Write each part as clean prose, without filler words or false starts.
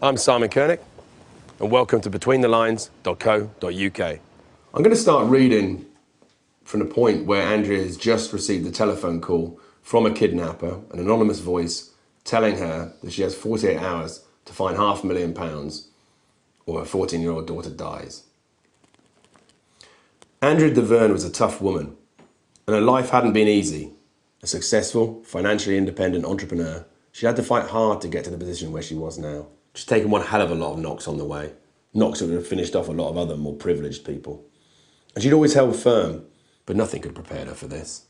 I'm Simon Kernick, and welcome to betweenthelines.co.uk. I'm going to start reading from the point where Andrea has just received a telephone call from a kidnapper, an anonymous voice, telling her that she has 48 hours to find £500,000 or her 14-year-old daughter dies. Andrea Deverne was a tough woman, and her life hadn't been easy. A successful, financially independent entrepreneur, she had to fight hard to get to the position where she was now. She's taken one hell of a lot of knocks on the way, knocks that would have finished off a lot of other more privileged people. And she'd always held firm, but nothing could prepare her for this.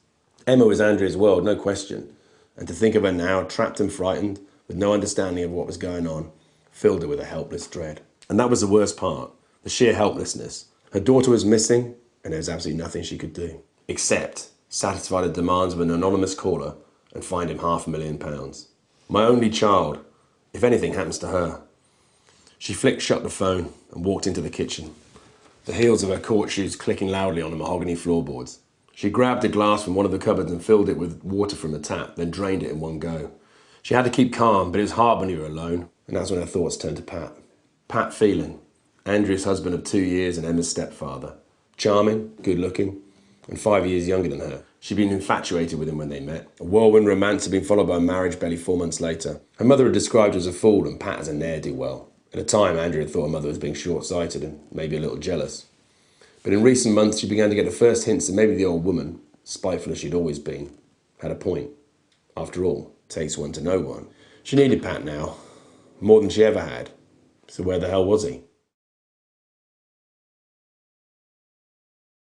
Emma was Andrea's world, no question, and to think of her now, trapped and frightened, with no understanding of what was going on, filled her with a helpless dread. And that was the worst part, the sheer helplessness. Her daughter was missing, and there was absolutely nothing she could do, except satisfy the demands of an anonymous caller and find him £500,000. My only child. If anything happens to her. She flicked shut the phone and walked into the kitchen, the heels of her court shoes clicking loudly on the mahogany floorboards. She grabbed a glass from one of the cupboards and filled it with water from the tap, then drained it in one go. She had to keep calm, but it was hard when you were alone, and that's when her thoughts turned to Pat. Pat Phelan, Andrea's husband of 2 years and Emma's stepfather. Charming, good-looking, and 5 years younger than her. She'd been infatuated with him when they met. A whirlwind romance had been followed by a marriage barely 4 months later. Her mother had described her as a fool and Pat as a ne'er-do-well. At the time, Andrea thought her mother was being short-sighted and maybe a little jealous. But in recent months, she began to get the first hints that maybe the old woman, spiteful as she'd always been, had a point. After all, it takes one to know one. She needed Pat now, more than she ever had. So where the hell was he?